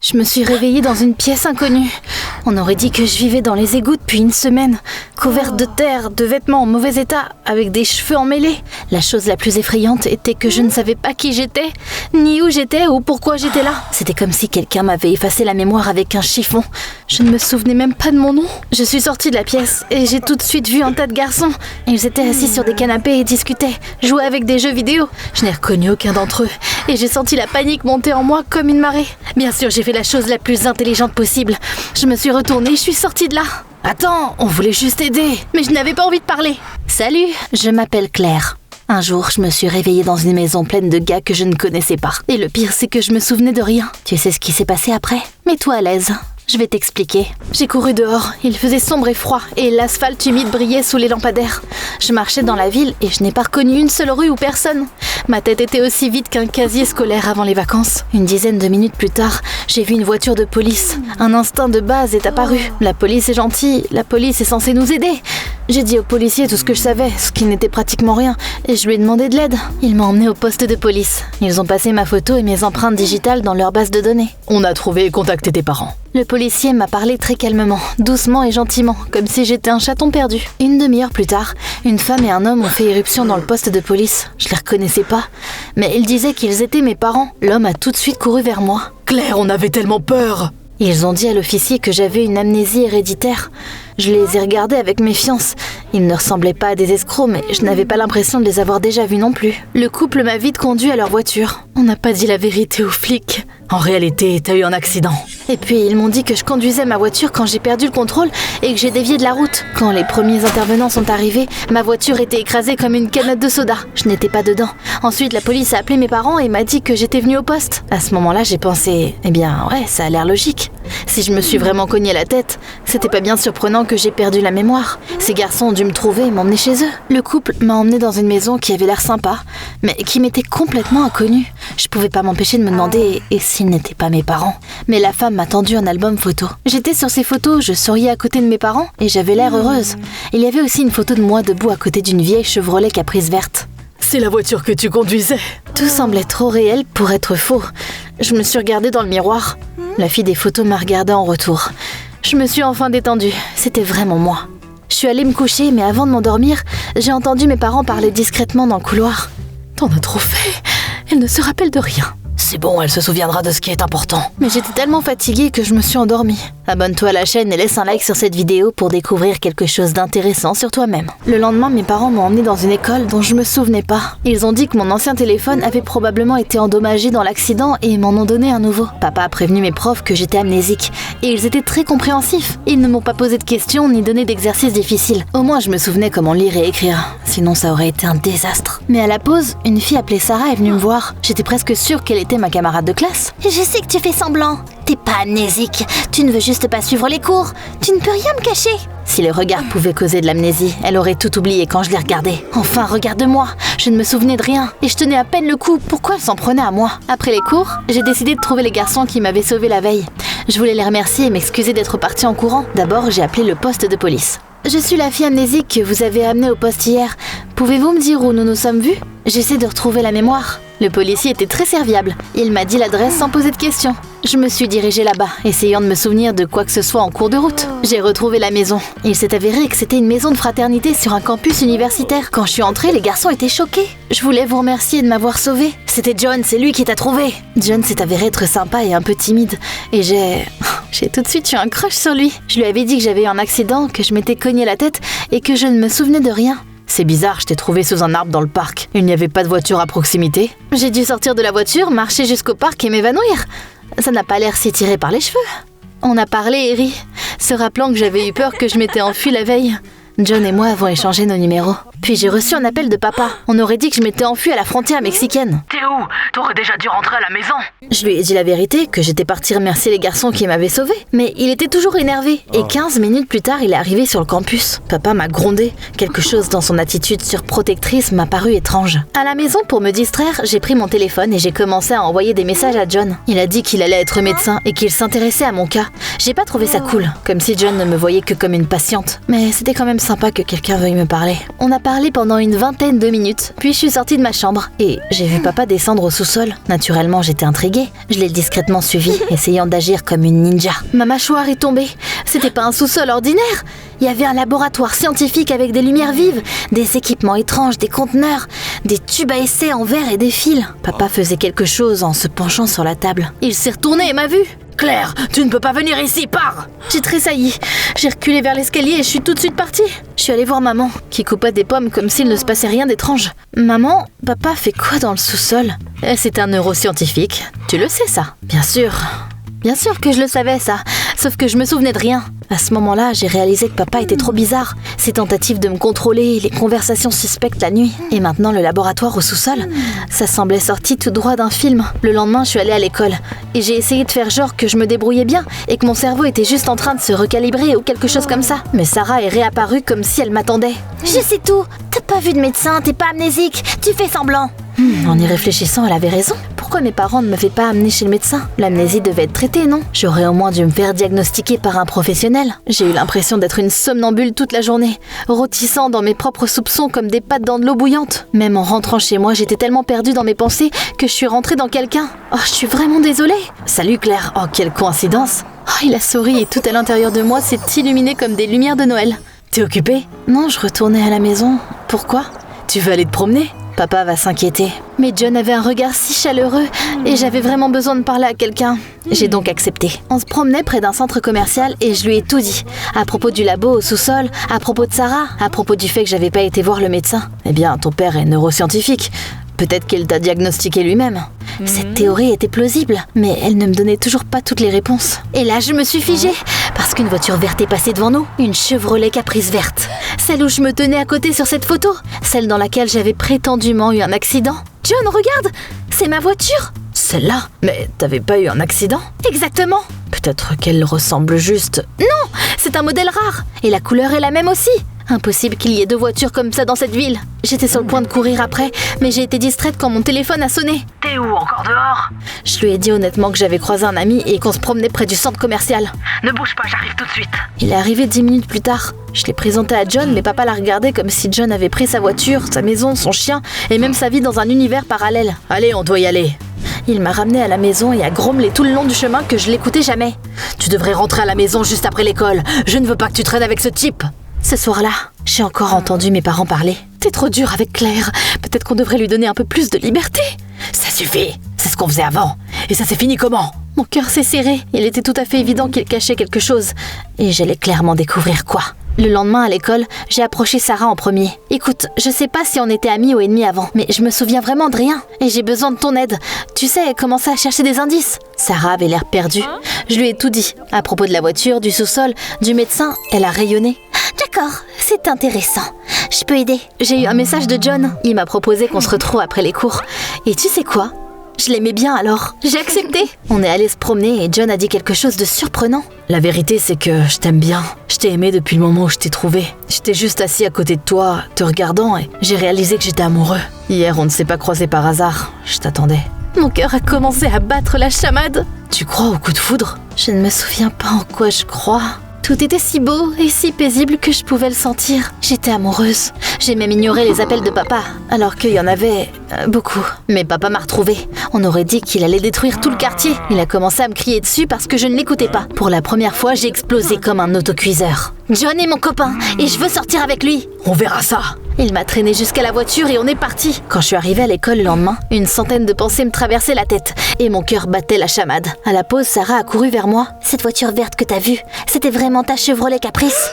Je me suis réveillée dans une pièce inconnue. On aurait dit que je vivais dans les égouts depuis une semaine, couverte de terre, de vêtements en mauvais état, avec des cheveux emmêlés. La chose la plus effrayante était que je ne savais pas qui j'étais, ni où j'étais ou pourquoi j'étais là. C'était comme si quelqu'un m'avait effacé la mémoire avec un chiffon. Je ne me souvenais même pas de mon nom. Je suis sortie de la pièce et j'ai tout de suite vu un tas de garçons. Ils étaient assis sur des canapés et discutaient, jouaient avec des jeux vidéo. Je n'ai reconnu aucun d'entre eux et j'ai senti la panique monter en moi comme une marée. Bien sûr, j'ai fait la chose la plus intelligente possible. Je me suis retournée et je suis sortie de là. Attends, on voulait juste aider. Mais je n'avais pas envie de parler. Salut, je m'appelle Claire. Un jour, je me suis réveillée dans une maison pleine de gars que je ne connaissais pas. Et le pire, c'est que je me souvenais de rien. Tu sais ce qui s'est passé après ? Mets-toi à l'aise. Je vais t'expliquer. J'ai couru dehors, il faisait sombre et froid, et l'asphalte humide brillait sous les lampadaires. Je marchais dans la ville et je n'ai pas reconnu une seule rue ou personne. Ma tête était aussi vide qu'un casier scolaire avant les vacances. Une dizaine de minutes plus tard, j'ai vu une voiture de police. Un instinct de base est apparu. La police est gentille, la police est censée nous aider. J'ai dit au policier tout ce que je savais, ce qui n'était pratiquement rien, et je lui ai demandé de l'aide. Il m'a emmené au poste de police. Ils ont passé ma photo et mes empreintes digitales dans leur base de données. On a trouvé et contacté tes parents. Le policier m'a parlé très calmement, doucement et gentiment, comme si j'étais un chaton perdu. Une demi-heure plus tard, une femme et un homme ont fait irruption dans le poste de police. Je les reconnaissais pas, mais ils disaient qu'ils étaient mes parents. L'homme a tout de suite couru vers moi. Claire, on avait tellement peur! Ils ont dit à l'officier que j'avais une amnésie héréditaire. Je les ai regardés avec méfiance. Ils ne ressemblaient pas à des escrocs, mais je n'avais pas l'impression de les avoir déjà vus non plus. Le couple m'a vite conduit à leur voiture. On n'a pas dit la vérité aux flics. En réalité, t'as eu un accident. Et puis ils m'ont dit que je conduisais ma voiture quand j'ai perdu le contrôle et que j'ai dévié de la route. Quand les premiers intervenants sont arrivés, ma voiture était écrasée comme une canette de soda. Je n'étais pas dedans. Ensuite, la police a appelé mes parents et m'a dit que j'étais venue au poste. À ce moment-là, j'ai pensé, ouais, ça a l'air logique. Si je me suis vraiment cogné la tête, c'était pas bien surprenant que j'ai perdu la mémoire. Ces garçons ont dû me trouver et m'emmener chez eux. Le couple m'a emmené dans une maison qui avait l'air sympa, mais qui m'était complètement inconnue. Je pouvais pas m'empêcher de me demander et s'ils n'étaient pas mes parents. Mais la femme m'a tendu un album photo. J'étais sur ces photos, je souriais à côté de mes parents et j'avais l'air heureuse. Il y avait aussi une photo de moi debout à côté d'une vieille Chevrolet Caprice verte. C'est la voiture que tu conduisais. Tout semblait trop réel pour être faux. Je me suis regardée dans le miroir. La fille des photos m'a regardée en retour. Je me suis enfin détendue. C'était vraiment moi. Je suis allée me coucher, mais avant de m'endormir, j'ai entendu mes parents parler discrètement dans le couloir. T'en as trop fait. Elle ne se rappelle de rien. C'est bon, elle se souviendra de ce qui est important. Mais j'étais tellement fatiguée que je me suis endormie. Abonne-toi à la chaîne et laisse un like sur cette vidéo pour découvrir quelque chose d'intéressant sur toi-même. Le lendemain, mes parents m'ont emmenée dans une école dont je me souvenais pas. Ils ont dit que mon ancien téléphone avait probablement été endommagé dans l'accident et m'en ont donné un nouveau. Papa a prévenu mes profs que j'étais amnésique et ils étaient très compréhensifs. Ils ne m'ont pas posé de questions ni donné d'exercices difficiles. Au moins, je me souvenais comment lire et écrire. Sinon, ça aurait été un désastre. Mais à la pause, une fille appelée Sarah est venue me voir. J'étais presque sûre qu'elle était ma camarade de classe. Je sais que tu fais semblant. T'es pas amnésique. Tu ne veux juste pas suivre les cours. Tu ne peux rien me cacher. Si le regard pouvait causer de l'amnésie, elle aurait tout oublié quand je l'ai regardée. Enfin, regarde-moi. Je ne me souvenais de rien et je tenais à peine le coup. Pourquoi elle s'en prenait à moi ? Après les cours, j'ai décidé de trouver les garçons qui m'avaient sauvée la veille. Je voulais les remercier et m'excuser d'être partie en courant. D'abord, j'ai appelé le poste de police. Je suis la fille amnésique que vous avez amenée au poste hier. Pouvez-vous me dire où nous nous sommes vus ? J'essaie de retrouver la mémoire. Le policier était très serviable. Il m'a dit l'adresse sans poser de questions. Je me suis dirigée là-bas, essayant de me souvenir de quoi que ce soit en cours de route. J'ai retrouvé la maison. Il s'est avéré que c'était une maison de fraternité sur un campus universitaire. Quand je suis entrée, les garçons étaient choqués. Je voulais vous remercier de m'avoir sauvée. C'était John, c'est lui qui t'a trouvé. John s'est avéré être sympa et un peu timide. Et j'ai tout de suite eu un crush sur lui. Je lui avais dit que j'avais eu un accident, que je m'étais cogné la tête et que je ne me souvenais de rien. C'est bizarre, je t'ai trouvé sous un arbre dans le parc. Il n'y avait pas de voiture à proximité. J'ai dû sortir de la voiture, marcher jusqu'au parc et m'évanouir. Ça n'a pas l'air si tiré par les cheveux. On a parlé et ri, se rappelant que j'avais eu peur que je m'étais enfuie la veille. John et moi avons échangé nos numéros. Puis j'ai reçu un appel de papa. On aurait dit que je m'étais enfuie à la frontière mexicaine. T'es où ? T'aurais déjà dû rentrer à la maison. Je lui ai dit la vérité, que j'étais partie remercier les garçons qui m'avaient sauvée. Mais il était toujours énervé. Et 15 minutes plus tard, il est arrivé sur le campus. Papa m'a grondé. Quelque chose dans son attitude surprotectrice m'a paru étrange. À la maison, pour me distraire, j'ai pris mon téléphone et j'ai commencé à envoyer des messages à John. Il a dit qu'il allait être médecin et qu'il s'intéressait à mon cas. J'ai pas trouvé ça cool, comme si John ne me voyait que comme une patiente. Mais c'était quand même sympa. sympa que quelqu'un veuille me parler. On a parlé pendant une vingtaine de minutes, puis je suis sortie de ma chambre et j'ai vu papa descendre au sous-sol. Naturellement, j'étais intriguée. Je l'ai discrètement suivi, essayant d'agir comme une ninja. Ma mâchoire est tombée. C'était pas un sous-sol ordinaire. Il y avait un laboratoire scientifique avec des lumières vives, des équipements étranges, des conteneurs, des tubes à essai en verre et des fils. Papa faisait quelque chose en se penchant sur la table. Il s'est retourné et m'a vu. Claire, tu ne peux pas venir ici, pars! J'ai tressailli. J'ai reculé vers l'escalier et je suis tout de suite partie. Je suis allée voir maman, qui coupait des pommes comme s'il ne se passait rien d'étrange. Maman, papa fait quoi dans le sous-sol? C'est un neuroscientifique. Tu le sais, ça? Bien sûr. Bien sûr que je le savais, ça. Sauf que je me souvenais de rien. À ce moment-là, j'ai réalisé que papa était trop bizarre. Ses tentatives de me contrôler, les conversations suspectes la nuit. Et maintenant, le laboratoire au sous-sol. Ça semblait sorti tout droit d'un film. Le lendemain, je suis allée à l'école. Et j'ai essayé de faire genre que je me débrouillais bien et que mon cerveau était juste en train de se recalibrer ou quelque chose comme ça. Mais Sarah est réapparue comme si elle m'attendait. Je sais tout. T'as pas vu de médecin, t'es pas amnésique. Tu fais semblant. En y réfléchissant, elle avait raison. Pourquoi mes parents ne me fait pas amener chez le médecin? L'amnésie devait être traitée, non? J'aurais au moins dû me faire diagnostiquer par un professionnel. J'ai eu l'impression d'être une somnambule toute la journée, rôtissant dans mes propres soupçons comme des pattes dans de l'eau bouillante. Même en rentrant chez moi, j'étais tellement perdue dans mes pensées que je suis rentrée dans quelqu'un. Oh, je suis vraiment désolée. Salut Claire. Oh, quelle coïncidence. Oh, il a souri et tout à l'intérieur de moi s'est illuminé comme des lumières de Noël. T'es occupée? Non, je retournais à la maison. Pourquoi? Tu veux aller te promener? Papa va s'inquiéter. Mais John avait un regard si chaleureux et j'avais vraiment besoin de parler à quelqu'un. J'ai donc accepté. On se promenait près d'un centre commercial et je lui ai tout dit. À propos du labo au sous-sol, à propos de Sarah, à propos du fait que j'avais pas été voir le médecin. Eh bien, ton père est neuroscientifique. Peut-être qu'il t'a diagnostiqué lui-même. Cette théorie était plausible, mais elle ne me donnait toujours pas toutes les réponses. Et là, je me suis figée, parce qu'une voiture verte est passée devant nous. Une Chevrolet Caprice verte. Celle où je me tenais à côté sur cette photo. Celle dans laquelle j'avais prétendument eu un accident. John, regarde! C'est ma voiture! Celle-là? Mais t'avais pas eu un accident? Exactement! Peut-être qu'elle ressemble juste... Non! C'est un modèle rare! Et la couleur est la même aussi! Impossible qu'il y ait deux voitures comme ça dans cette ville. J'étais sur le point de courir après, mais j'ai été distraite quand mon téléphone a sonné. T'es où, encore dehors? Je lui ai dit honnêtement que j'avais croisé un ami et qu'on se promenait près du centre commercial. Ne bouge pas, j'arrive tout de suite. Il est arrivé 10 minutes plus tard. Je l'ai présenté à John, mais papa l'a regardé comme si John avait pris sa voiture, sa maison, son chien et même sa vie dans un univers parallèle. Allez, on doit y aller. Il m'a ramené à la maison et a grommelé tout le long du chemin que je l'écoutais jamais. Tu devrais rentrer à la maison juste après l'école. Je ne veux pas que tu traînes avec ce type. Ce soir-là, j'ai encore entendu mes parents parler. T'es trop dur avec Claire. Peut-être qu'on devrait lui donner un peu plus de liberté. Ça suffit. C'est ce qu'on faisait avant. Et ça s'est fini comment? Mon cœur s'est serré. Il était tout à fait évident qu'il cachait quelque chose. Et j'allais clairement découvrir quoi. Le lendemain à l'école, j'ai approché Sarah en premier. Écoute, je sais pas si on était amis ou ennemis avant, mais je me souviens vraiment de rien. Et j'ai besoin de ton aide. Tu sais, commencer à chercher des indices. Sarah avait l'air perdue. Je lui ai tout dit. À propos de la voiture, du sous-sol, du médecin, elle a rayonné. D'accord, c'est intéressant. Je peux aider. J'ai eu un message de John. Il m'a proposé qu'on se retrouve après les cours. Et tu sais quoi? Je l'aimais bien alors. J'ai accepté. On est allé se promener et John a dit quelque chose de surprenant. La vérité, c'est que je t'aime bien. Je t'ai aimé depuis le moment où je t'ai trouvé. J'étais juste assis à côté de toi, te regardant, et j'ai réalisé que j'étais amoureux. Hier, on ne s'est pas croisés par hasard. Je t'attendais. Mon cœur a commencé à battre la chamade. Tu crois au coup de foudre? Je ne me souviens pas en quoi je crois. Tout était si beau et si paisible que je pouvais le sentir. J'étais amoureuse. J'ai même ignoré les appels de papa, alors qu'il y en avait beaucoup. Mais papa m'a retrouvée. On aurait dit qu'il allait détruire tout le quartier. Il a commencé à me crier dessus parce que je ne l'écoutais pas. Pour la première fois, j'ai explosé comme un autocuiseur. John est mon copain et je veux sortir avec lui. On verra ça. Il m'a traîné jusqu'à la voiture et on est parti. Quand je suis arrivée à l'école le lendemain, une centaine de pensées me traversaient la tête et mon cœur battait la chamade. À la pause, Sarah a couru vers moi. Cette voiture verte que t'as vue, c'était vraiment ta Chevrolet Caprice.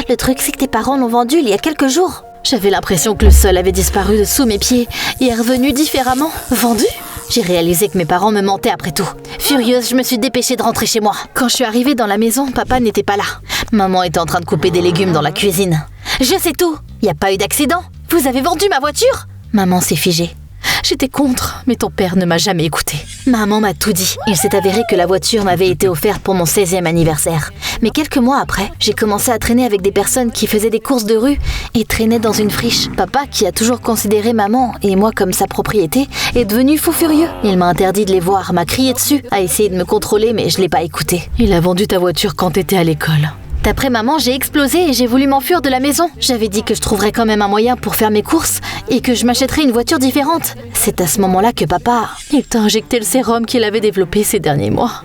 Le truc, c'est que tes parents l'ont vendue il y a quelques jours. J'avais l'impression que le sol avait disparu de sous mes pieds et est revenu différemment. Vendu? J'ai réalisé que mes parents me mentaient après tout. Furieuse, je me suis dépêchée de rentrer chez moi. Quand je suis arrivée dans la maison, papa n'était pas là. Maman était en train de couper des légumes dans la cuisine. Je sais tout. Il n'y a pas eu d'accident. Vous avez vendu ma voiture? Maman s'est figée. J'étais contre, mais ton père ne m'a jamais écouté. Maman m'a tout dit. Il s'est avéré que la voiture m'avait été offerte pour mon 16e anniversaire. Mais quelques mois après, j'ai commencé à traîner avec des personnes qui faisaient des courses de rue et traînaient dans une friche. Papa, qui a toujours considéré maman et moi comme sa propriété, est devenu fou furieux. Il m'a interdit de les voir, m'a crié dessus, a essayé de me contrôler, mais je l'ai pas écouté. Il a vendu ta voiture quand t'étais à l'école. D'après maman, j'ai explosé et j'ai voulu m'enfuir de la maison. J'avais dit que je trouverais quand même un moyen pour faire mes courses et que je m'achèterais une voiture différente. C'est à ce moment-là que papa, il t'a injecté le sérum qu'il avait développé ces derniers mois.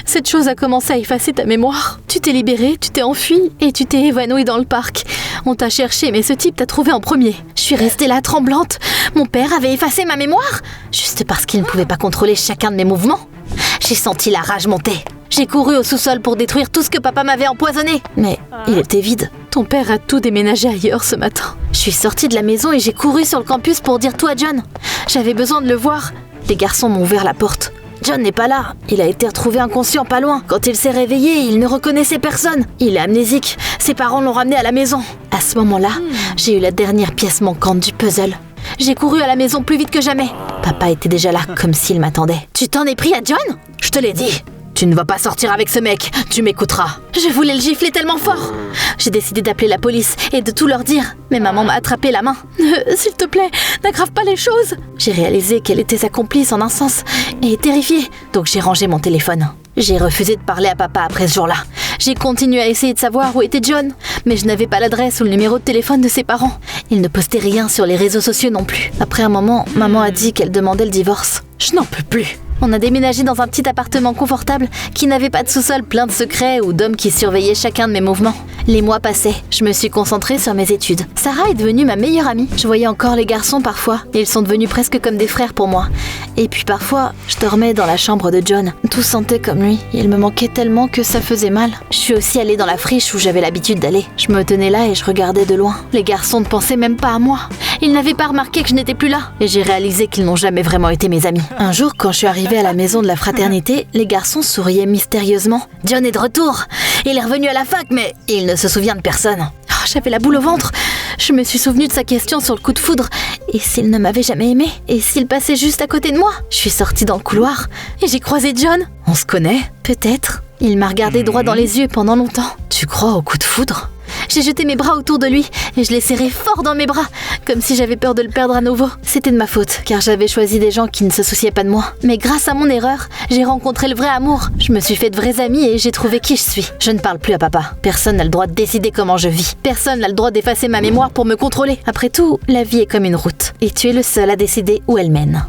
Cette chose a commencé à effacer ta mémoire. Tu t'es libérée, tu t'es enfuie et tu t'es évanouie dans le parc. On t'a cherché, mais ce type t'a trouvé en premier. Je suis restée là tremblante. Mon père avait effacé ma mémoire, juste parce qu'il ne pouvait pas contrôler chacun de mes mouvements. J'ai senti la rage monter. J'ai couru au sous-sol pour détruire tout ce que papa m'avait empoisonné. Mais il était vide. Ton père a tout déménagé ailleurs ce matin. Je suis sortie de la maison et j'ai couru sur le campus pour dire tout à John. J'avais besoin de le voir. Les garçons m'ont ouvert la porte. John n'est pas là. Il a été retrouvé inconscient pas loin. Quand il s'est réveillé, il ne reconnaissait personne. Il est amnésique. Ses parents l'ont ramené à la maison. À ce moment-là, j'ai eu la dernière pièce manquante du puzzle. J'ai couru à la maison plus vite que jamais. Papa était déjà là, comme s'il m'attendait. Tu t'en es pris à John ? Je te l'ai dit. Tu ne vas pas sortir avec ce mec, tu m'écouteras. Je voulais le gifler tellement fort. J'ai décidé d'appeler la police et de tout leur dire. Mais maman m'a attrapé la main. S'il te plaît, n'aggrave pas les choses. J'ai réalisé qu'elle était sa complice en un sens et terrifiée. Donc j'ai rangé mon téléphone. J'ai refusé de parler à papa après ce jour-là. J'ai continué à essayer de savoir où était John. Mais je n'avais pas l'adresse ou le numéro de téléphone de ses parents. Ils ne postaient rien sur les réseaux sociaux non plus. Après un moment, maman a dit qu'elle demandait le divorce. Je n'en peux plus. On a déménagé dans un petit appartement confortable qui n'avait pas de sous-sol plein de secrets ou d'hommes qui surveillaient chacun de mes mouvements. Les mois passaient, je me suis concentrée sur mes études. Sarah est devenue ma meilleure amie. Je voyais encore les garçons parfois, et ils sont devenus presque comme des frères pour moi. Et puis parfois, je dormais dans la chambre de John. Tout sentait comme lui. Il me manquait tellement que ça faisait mal. Je suis aussi allée dans la friche où j'avais l'habitude d'aller. Je me tenais là et je regardais de loin. Les garçons ne pensaient même pas à moi. Ils n'avaient pas remarqué que je n'étais plus là. Et j'ai réalisé qu'ils n'ont jamais vraiment été mes amis. Un jour, quand je suis arrivée à la maison de la fraternité, les garçons souriaient mystérieusement. John est de retour. Il est revenu à la fac, mais il ne se souvient de personne. Oh, j'avais la boule au ventre. Je me suis souvenue de sa question sur le coup de foudre. Et s'il ne m'avait jamais aimé ? Et s'il passait juste à côté de moi ? Je suis sortie dans le couloir et j'ai croisé John. On se connaît ? Peut-être. Il m'a regardé droit dans les yeux pendant longtemps. Tu crois au coup de foudre ? J'ai jeté mes bras autour de lui et je l'ai serré fort dans mes bras, comme si j'avais peur de le perdre à nouveau. C'était de ma faute, car j'avais choisi des gens qui ne se souciaient pas de moi. Mais grâce à mon erreur, j'ai rencontré le vrai amour. Je me suis fait de vrais amis et j'ai trouvé qui je suis. Je ne parle plus à papa. Personne n'a le droit de décider comment je vis. Personne n'a le droit d'effacer ma mémoire pour me contrôler. Après tout, la vie est comme une route. Et tu es le seul à décider où elle mène.